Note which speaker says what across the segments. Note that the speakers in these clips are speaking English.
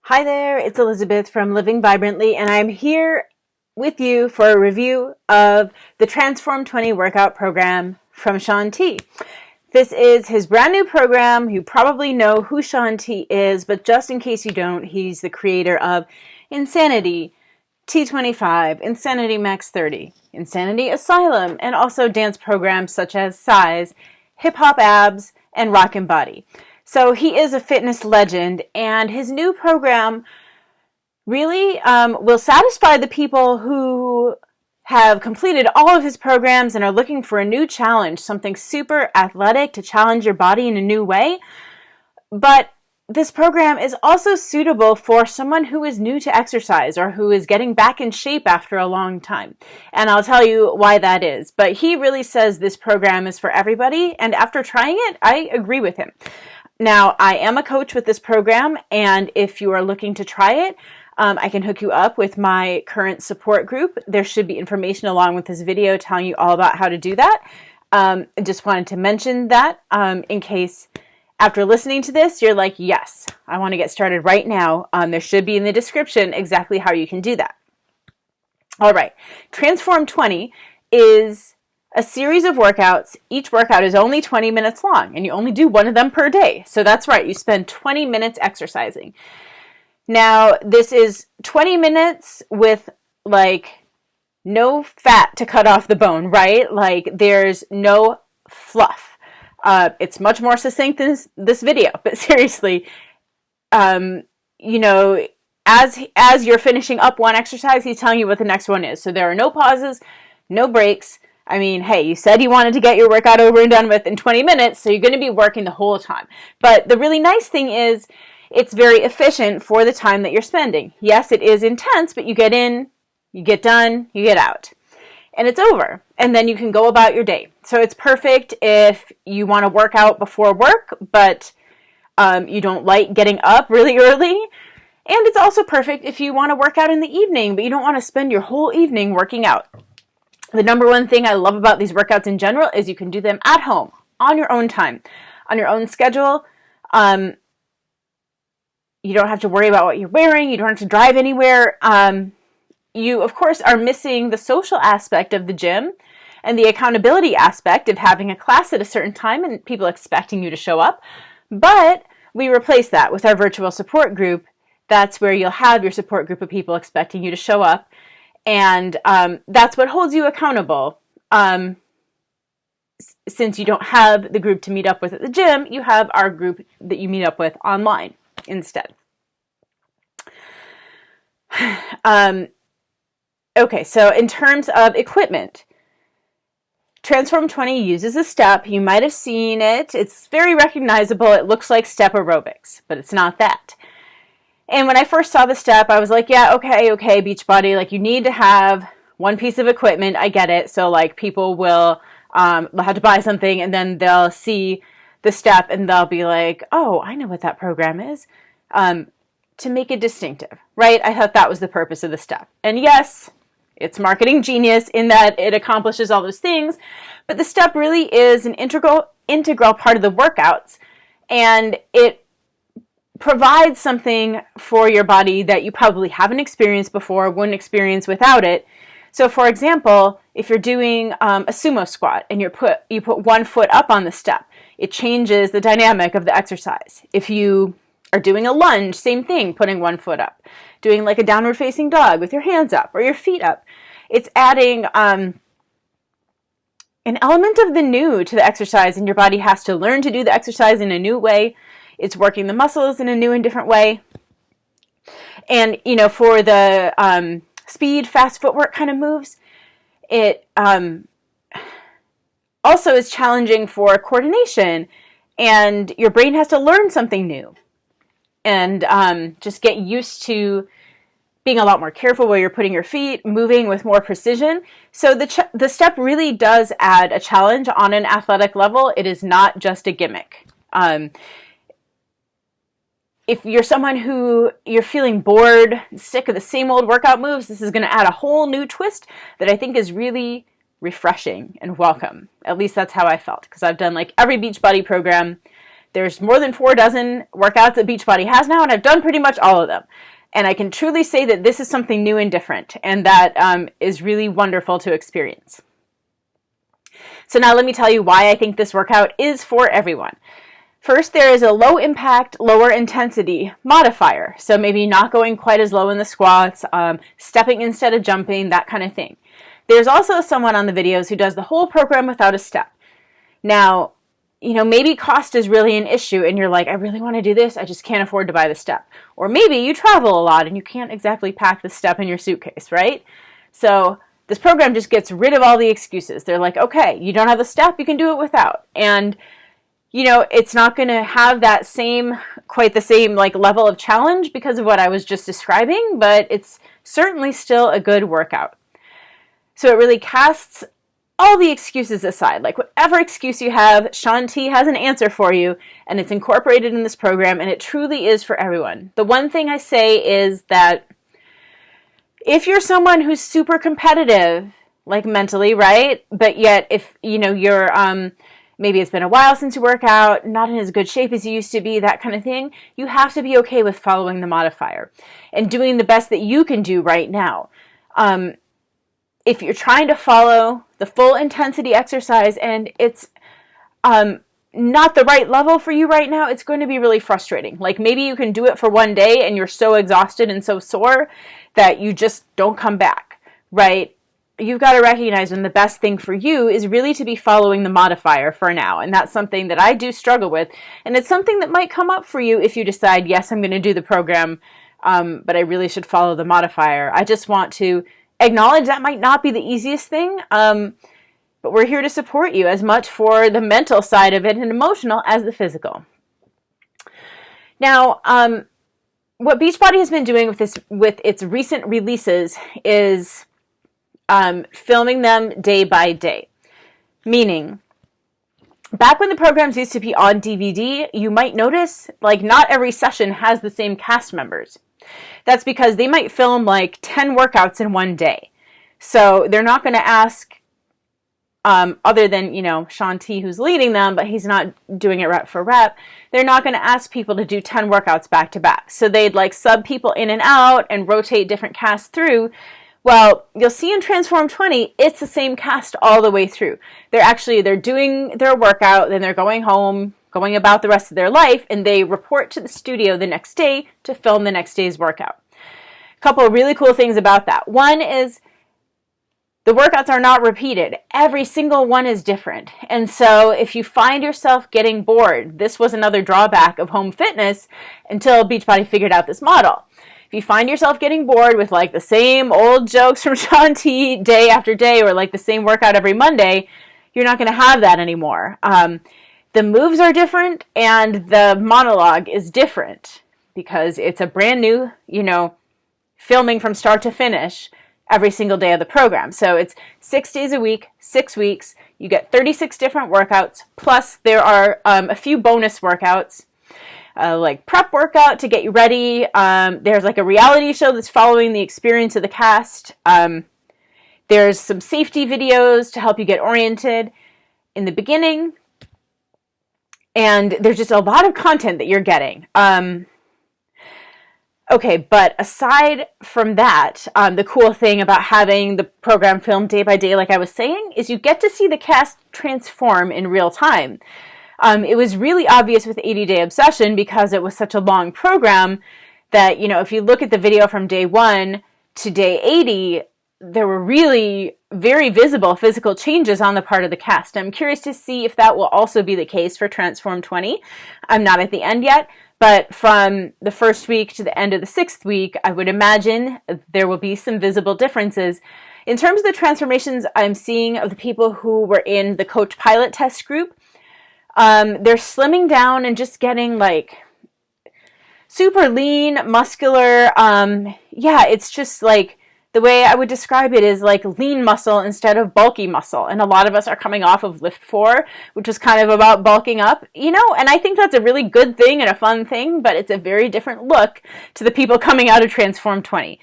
Speaker 1: Hi there, it's Elizabeth from Living Vibrantly, and I'm here with you for a review of the Transform 20 workout program from Shaun T. This is his brand new program. You probably know who Shaun T is, but just in case you don't, he's the creator of Insanity, T25, Insanity Max 30, Insanity Asylum, and also dance programs such as Size, Hip Hop Abs, and Rockin' Body. So he is a fitness legend, and his new program really will satisfy the people who have completed all of his programs and are looking for a new challenge, something super athletic to challenge your body in a new way. But this program is also suitable for someone who is new to exercise or who is getting back in shape after a long time. And I'll tell you why that is. But he really says this program is for everybody, and after trying it, I agree with him. Now, I am a coach with this program, and if you are looking to try it, I can hook you up with my current support group. There should be information along with this video telling you all about how to do that. I just wanted to mention that in case after listening to this, you're like, yes, I want to get started right now. There should be in the description exactly how you can do that. All right, Transform 20 is a series of workouts. Each workout is only 20 minutes long, and you only do one of them per day. So that's right, you spend 20 minutes exercising. Now, this is 20 minutes with like no fat to cut off the bone, right? Like there's no fluff. It's much more succinct than this video, but seriously, you know, as you're finishing up one exercise, he's telling you what the next one is. So there are no pauses, no breaks. I mean, hey, you said you wanted to get your workout over and done with in 20 minutes, so you're going to be working the whole time. But the really nice thing is it's very efficient for the time that you're spending. Yes, it is intense, but you get in, you get done, you get out. And it's over. And then you can go about your day. So it's perfect if you want to work out before work, but you don't like getting up really early. And it's also perfect if you want to work out in the evening, but you don't want to spend your whole evening working out. The number one thing I love about these workouts in general is you can do them at home, on your own time, on your own schedule. You don't have to worry about what you're wearing. You don't have to drive anywhere. You, of course, are missing the social aspect of the gym and the accountability aspect of having a class at a certain time and people expecting you to show up. But we replace that with our virtual support group. That's where you'll have your support group of people expecting you to show up. And that's what holds you accountable. Since you don't have the group to meet up with at the gym, you have our group that you meet up with online instead. Okay, so in terms of equipment, Transform 20 uses a step. You might have seen it. It's very recognizable. It looks like step aerobics, but it's not that. And when I first saw the step, I was like, yeah, okay, Beachbody, like you need to have one piece of equipment. I get it. So like people will they'll have to buy something and then they'll see the step and they'll be like, oh, I know what that program is, to make it distinctive, right? I thought that was the purpose of the step. And yes, it's marketing genius in that it accomplishes all those things, but the step really is an integral part of the workouts, and it provides something for your body that you probably haven't experienced before, wouldn't experience without it. So for example, if you're doing a sumo squat and you put one foot up on the step, it changes the dynamic of the exercise. If you are doing a lunge, same thing, putting one foot up. Doing like a downward facing dog with your hands up or your feet up. It's adding an element of the new to the exercise, and your body has to learn to do the exercise in a new way. It's working the muscles in a new and different way. And, you know, for the speed, fast footwork kind of moves, it also is challenging for coordination, and your brain has to learn something new. And just get used to being a lot more careful where you're putting your feet, moving with more precision. So the step really does add a challenge on an athletic level. It is not just a gimmick. If you're someone who you're feeling bored, sick of the same old workout moves, this is going to add a whole new twist that I think is really refreshing and welcome. At least that's how I felt, because I've done like every Beachbody program There's more than 4 dozen workouts that Beachbody has now, and I've done pretty much all of them. And I can truly say that this is something new and different, and that is really wonderful to experience. So now let me tell you why I think this workout is for everyone. First, there is a low impact, lower intensity modifier. So maybe not going quite as low in the squats, stepping instead of jumping, that kind of thing. There's also someone on the videos who does the whole program without a step. Now, maybe cost is really an issue and you're like, I really want to do this, I just can't afford to buy the step. Or maybe you travel a lot and you can't exactly pack the step in your suitcase, right? So this program just gets rid of all the excuses. They're like, okay, you don't have the step, you can do it without. And it's not going to have that quite the same level of challenge because of what I was just describing, but it's certainly still a good workout. So it really casts all the excuses aside. Whatever excuse you have, Shaun T has an answer for you, and it's incorporated in this program, and it truly is for everyone. The one thing I say is that if you're someone who's super competitive, mentally, right? But yet if, you're, maybe it's been a while since you work out, not in as good shape as you used to be, that kind of thing, you have to be okay with following the modifier and doing the best that you can do right now. If you're trying to follow the full intensity exercise and it's not the right level for you right now, it's going to be really frustrating. Maybe you can do it for one day and you're so exhausted and so sore that you just don't come back, right? You've got to recognize when the best thing for you is really to be following the modifier for now. And that's something that I do struggle with. And it's something that might come up for you if you decide, yes, I'm going to do the program, but I really should follow the modifier. I just want to acknowledge that might not be the easiest thing, but we're here to support you as much for the mental side of it and emotional as the physical. Now, what Beachbody has been doing with its recent releases is filming them day by day. Meaning, back when the programs used to be on DVD, you might notice not every session has the same cast members. That's because they might film 10 workouts in one day. So they're not going to ask, other than, Shaun T who's leading them, but he's not doing it rep for rep, they're not going to ask people to do 10 workouts back to back. So they'd sub people in and out and rotate different casts through. Well, you'll see in Transform 20, it's the same cast all the way through. They're doing their workout, then they're going home, going about the rest of their life, and they report to the studio the next day to film the next day's workout. A couple of really cool things about that. One is the workouts are not repeated. Every single one is different. And so if you find yourself getting bored, this was another drawback of home fitness until Beachbody figured out this model. If you find yourself getting bored with the same old jokes from Shaun T day after day, or the same workout every Monday, you're not going to have that anymore. The moves are different and the monologue is different because it's a brand new, filming from start to finish every single day of the program. So it's 6 days a week, 6 weeks. You get 36 different workouts. Plus there are a few bonus workouts. Prep workout to get you ready. There's a reality show that's following the experience of the cast. There's some safety videos to help you get oriented in the beginning. And there's just a lot of content that you're getting. Okay, but aside from that, the cool thing about having the program filmed day by day, like I was saying, is you get to see the cast transform in real time. It was really obvious with 80 Day Obsession because it was such a long program that, if you look at the video from day 1 to day 80, there were really very visible physical changes on the part of the cast. I'm curious to see if that will also be the case for Transform 20. I'm not at the end yet, but from the first week to the end of the 6th week, I would imagine there will be some visible differences. In terms of the transformations I'm seeing of the people who were in the Coach Pilot Test group, they're slimming down and just getting super lean, muscular. It's just the way I would describe it is lean muscle instead of bulky muscle. And a lot of us are coming off of Lift 4, which was kind of about bulking up, and I think that's a really good thing and a fun thing, but it's a very different look to the people coming out of Transform 20.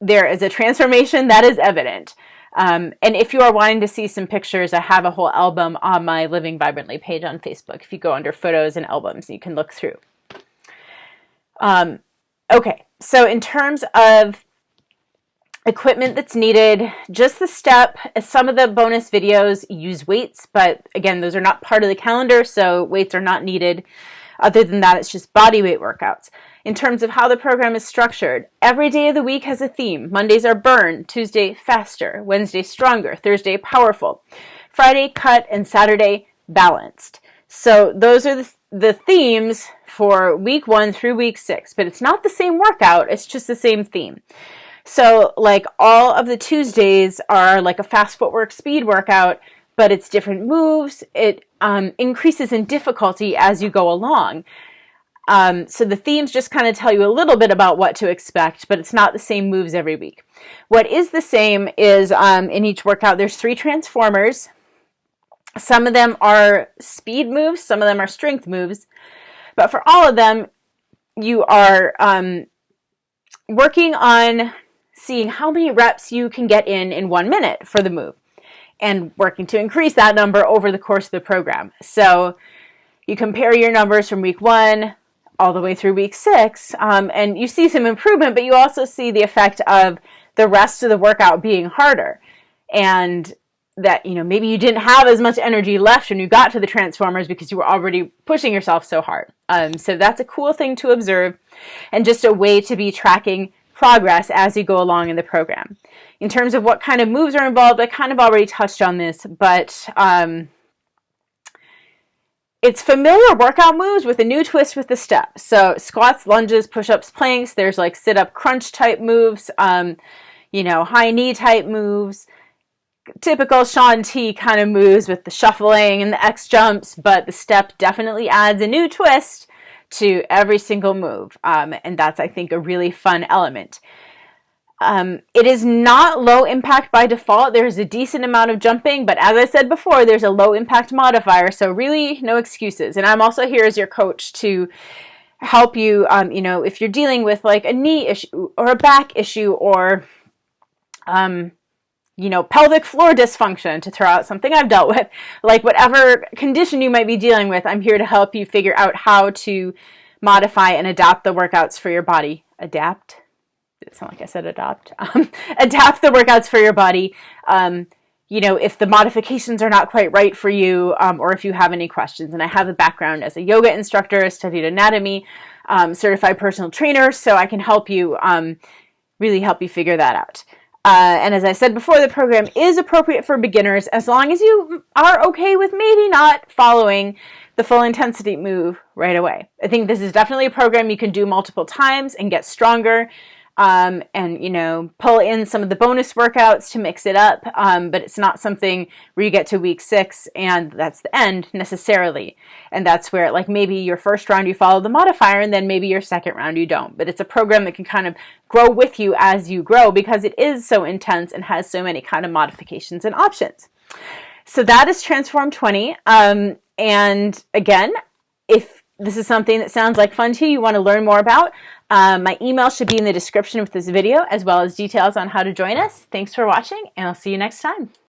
Speaker 1: There is a transformation that is evident. And if you are wanting to see some pictures, I have a whole album on my Living Vibrantly page on Facebook. If you go under photos and albums, you can look through. Okay, so in terms of equipment that's needed, just the step. Some of the bonus videos use weights, but again, those are not part of the calendar, so weights are not needed. Other than that, it's just body weight workouts. In terms of how the program is structured, every day of the week has a theme. Mondays are burn, Tuesday faster, Wednesday stronger, Thursday powerful, Friday cut, and Saturday balanced. So those are the themes for week 1 through week 6, but it's not the same workout, it's just the same theme. So like all of the Tuesdays are like a fast footwork speed workout, but it's different moves. It increases in difficulty as you go along. So the themes just kind of tell you a little bit about what to expect, but it's not the same moves every week. What is the same is in each workout, there's 3 transformers. Some of them are speed moves, some of them are strength moves, but for all of them, you are working on seeing how many reps you can get in 1 minute for the move and working to increase that number over the course of the program. So you compare your numbers from week 1 all the way through week 6, and you see some improvement, but you also see the effect of the rest of the workout being harder, and that, maybe you didn't have as much energy left when you got to the transformers because you were already pushing yourself so hard. So that's a cool thing to observe, and just a way to be tracking progress as you go along in the program. In terms of what kind of moves are involved, I kind of already touched on this, but it's familiar workout moves with a new twist with the steps. So squats, lunges, push-ups, planks, there's like sit-up crunch type moves, high knee type moves, typical Shaun T kind of moves with the shuffling and the X jumps, but the step definitely adds a new twist to every single move, and that's, I think, a really fun element. It is not low impact by default. There's a decent amount of jumping, but as I said before, there's a low impact modifier, so really no excuses. And I'm also here as your coach to help you, if you're dealing with like a knee issue or a back issue or pelvic floor dysfunction, to throw out something I've dealt with, like whatever condition you might be dealing with, I'm here to help you figure out how to modify and adapt the workouts for your body. Adapt? Did it sound like I said adopt? Adapt the workouts for your body. If the modifications are not quite right for you, or if you have any questions. And I have a background as a yoga instructor, I studied anatomy, certified personal trainer, so I can help you, really help you figure that out. And as I said before, the program is appropriate for beginners as long as you are okay with maybe not following the full intensity move right away. I think this is definitely a program you can do multiple times and get stronger, and pull in some of the bonus workouts to mix it up, but it's not something where you get to week 6 and that's the end necessarily. And that's where, like, maybe your first round you follow the modifier and then maybe your second round you don't. But it's a program that can kind of grow with you as you grow because it is so intense and has so many kind of modifications and options. So that is Transform 20. And again, if this is something that sounds like fun to you, you want to learn more about, my email should be in the description of this video, as well as details on how to join us. Thanks for watching, and I'll see you next time.